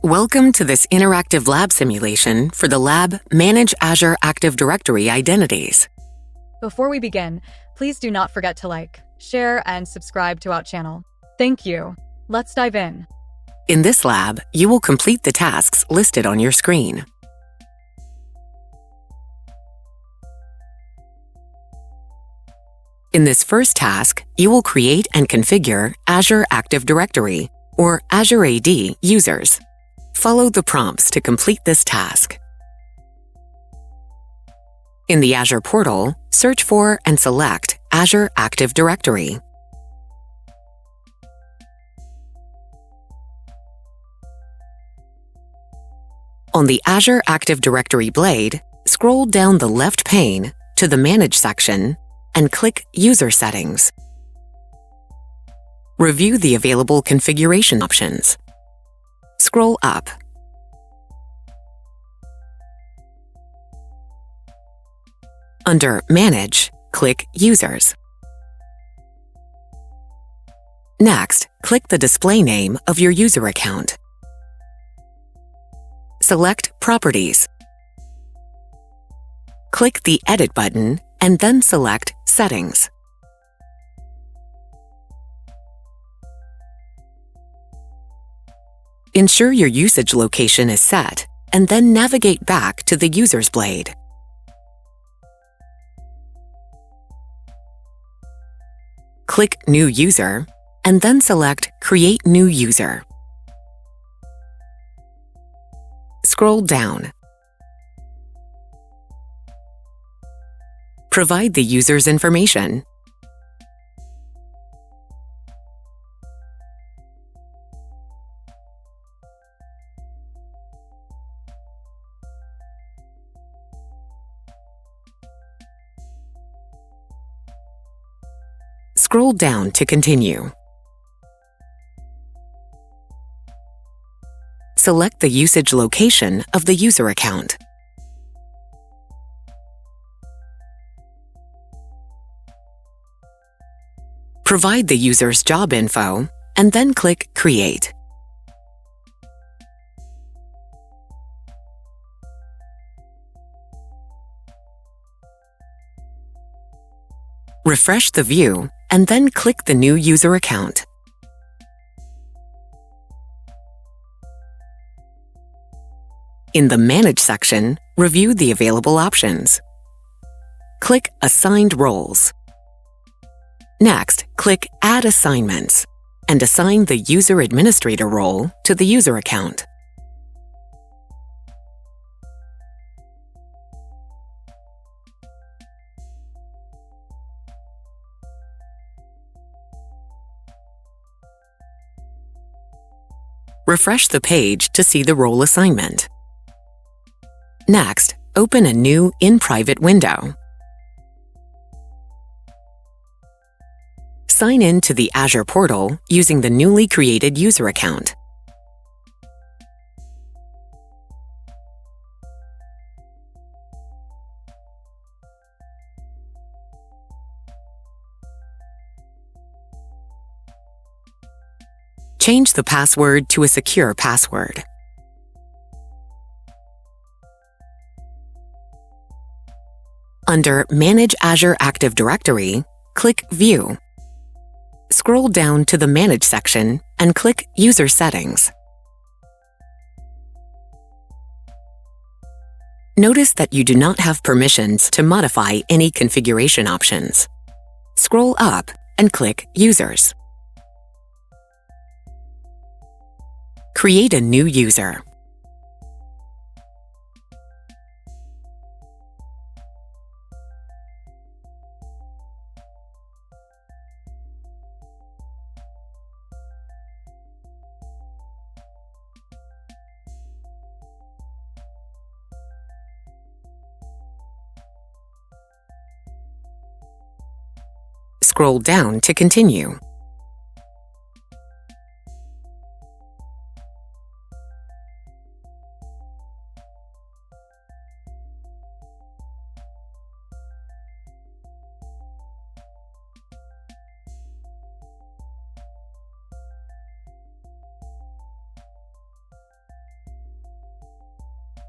Welcome to this interactive lab simulation for the lab Manage Azure Active Directory Identities. Before we begin, please do not forget to like, share, and subscribe to our channel. Thank you. Let's dive in. In this lab, you will complete the tasks listed on your screen. In this first task, you will create and configure Azure Active Directory, or Azure AD, users. Follow the prompts to complete this task. In the Azure portal, search for and select Azure Active Directory. On the Azure Active Directory blade, scroll down the left pane to the Manage section and click User Settings. Review the available configuration options. Scroll up. Under Manage, click Users. Next, click the display name of your user account. Select Properties. Click the Edit button and then select Settings. Ensure your usage location is set, and then navigate back to the Users blade. Click New User, and then select Create New User. Scroll down. Provide the user's information. Scroll down to continue. Select the usage location of the user account. Provide the user's job info, and then click Create. Refresh the view, and then click the new user account. In the Manage section, review the available options. Click Assigned Roles. Next, click Add Assignments and assign the User Administrator role to the user account. Refresh the page to see the role assignment. Next, open a new In-Private window. Sign in to the Azure portal using the newly created user account. Change the password to a secure password. Under Manage Azure Active Directory, click View. Scroll down to the Manage section and click User Settings. Notice that you do not have permissions to modify any configuration options. Scroll up and click Users. Create a new user. Scroll down to continue.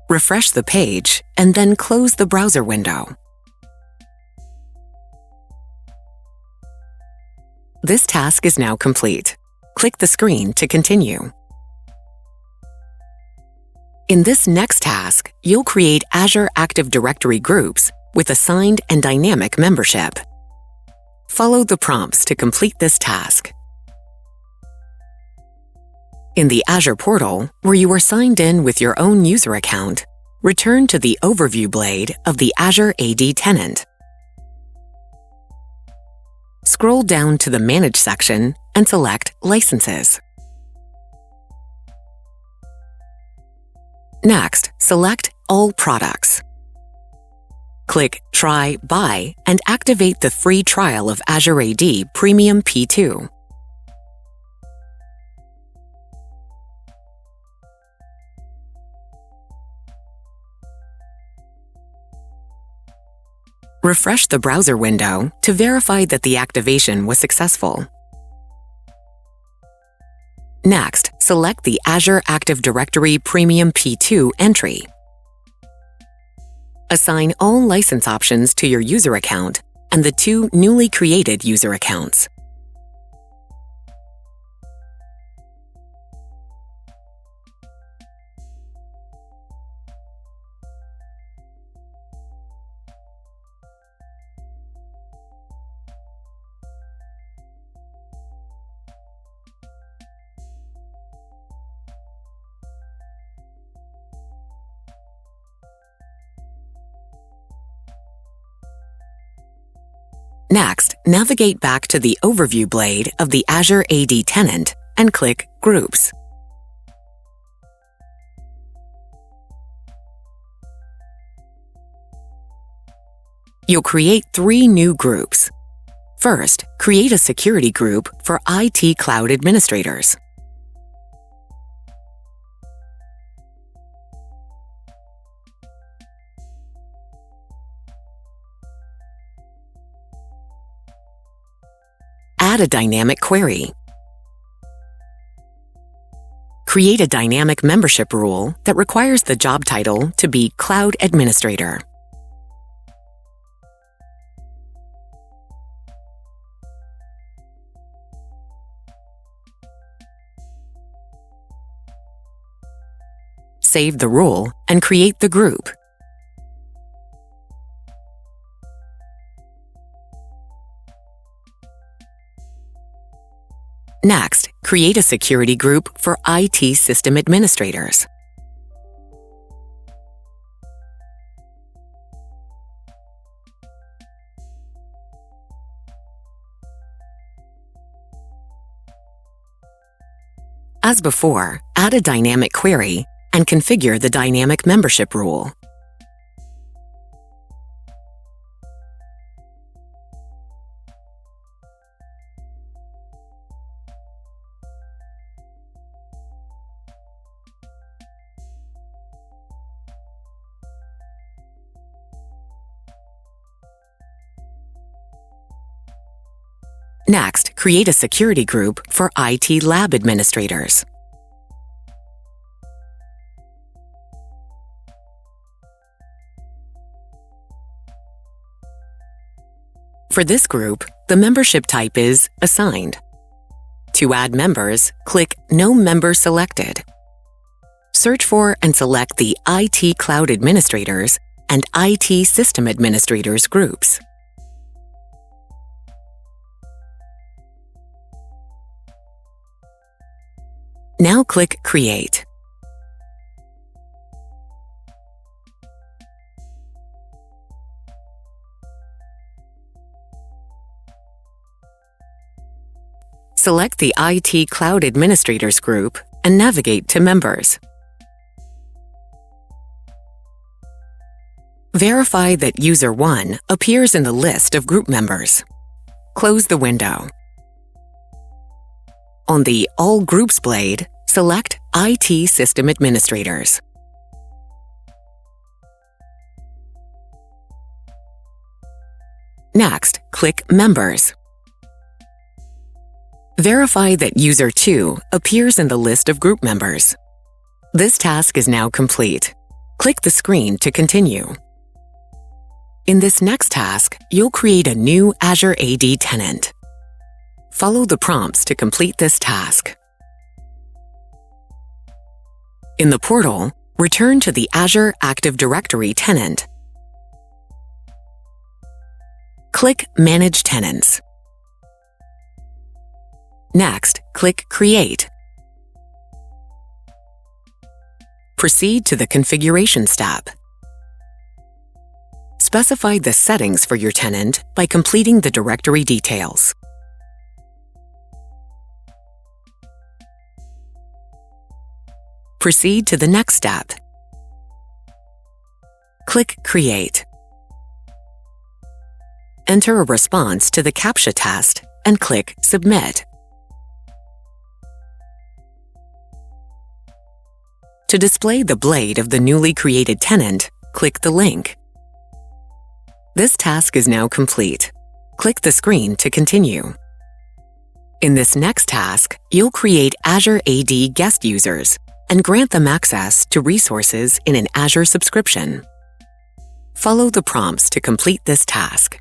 refresh the page, and then close the browser window. This task is now complete. Click the screen to continue. In this next task, you'll create Azure Active Directory groups with assigned and dynamic membership. Follow the prompts to complete this task. In the Azure portal, where you are signed in with your own user account, return to the Overview blade of the Azure AD tenant. Scroll down to the Manage section and select Licenses. Next, select All Products. Click Try Buy and activate the free trial of Azure AD Premium P2. Refresh the browser window to verify that the activation was successful. Next, select the Azure Active Directory Premium P2 entry. Assign all license options to your user account and the two newly created user accounts. Next, navigate back to the Overview blade of the Azure AD tenant and click Groups. You'll create 3 new groups. First, create a security group for IT Cloud Administrators. Add a dynamic query. Create a dynamic membership rule that requires the job title to be Cloud Administrator. Save the rule and create the group. Next, create a security group for IT System Administrators. As before, add a dynamic query and configure the dynamic membership rule. Next, create a security group for IT Lab Administrators. For this group, the membership type is Assigned. To add members, click No Member Selected. Search for and select the IT Cloud Administrators and IT System Administrators groups. Now click Create. Select the IT Cloud Administrators group and navigate to Members. Verify that User 1 appears in the list of group members. Close the window. On the All Groups blade, select IT System Administrators. Next, click Members. Verify that User 2 appears in the list of group members. This task is now complete. Click the screen to continue. In this next task, you'll create a new Azure AD tenant. Follow the prompts to complete this task. In the portal, return to the Azure Active Directory tenant. Click Manage Tenants. Next, click Create. Proceed to the Configuration step. Specify the settings for your tenant by completing the directory details. Proceed to the next step. Click Create. Enter a response to the CAPTCHA test and click Submit. To display the blade of the newly created tenant, click the link. This task is now complete. Click the screen to continue. In this next task, you'll create Azure AD guest users and grant them access to resources in an Azure subscription. Follow the prompts to complete this task.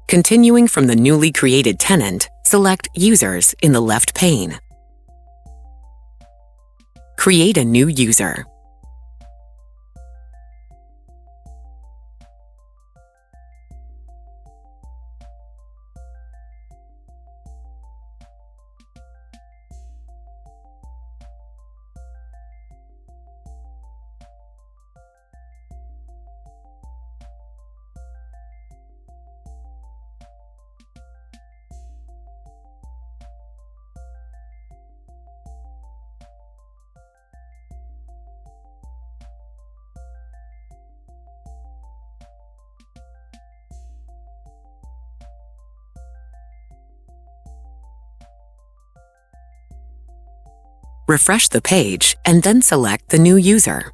Continuing from the newly created tenant, select Users in the left pane. Create a new user. Refresh the page and then select the new user.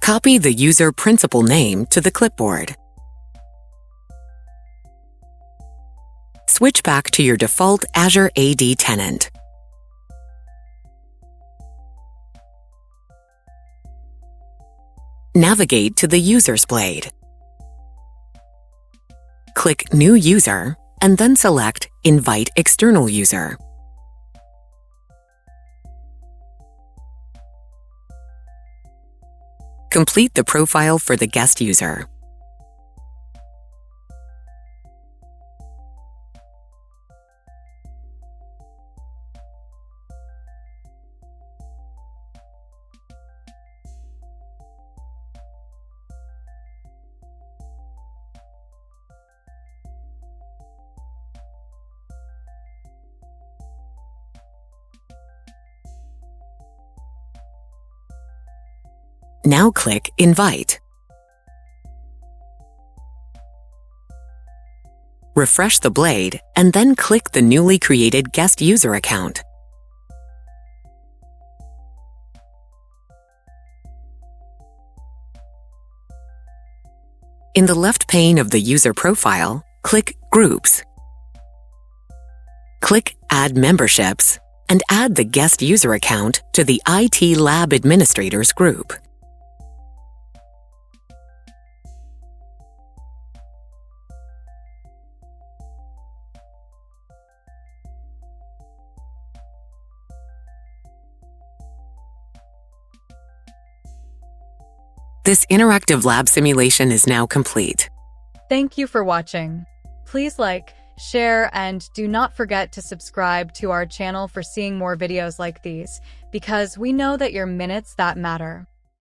Copy the user principal name to the clipboard. Switch back to your default Azure AD tenant. Navigate to the Users blade. Click New User and then select Invite External User. Complete the profile for the guest user. Now click Invite. Refresh the blade and then click the newly created guest user account. In the left pane of the user profile, click Groups. Click Add Memberships and add the guest user account to the IT Lab Administrators group. This interactive lab simulation is now complete. Thank you for watching. Please like, share, and do not forget to subscribe to our channel for seeing more videos like these, because we know that your minutes that matter.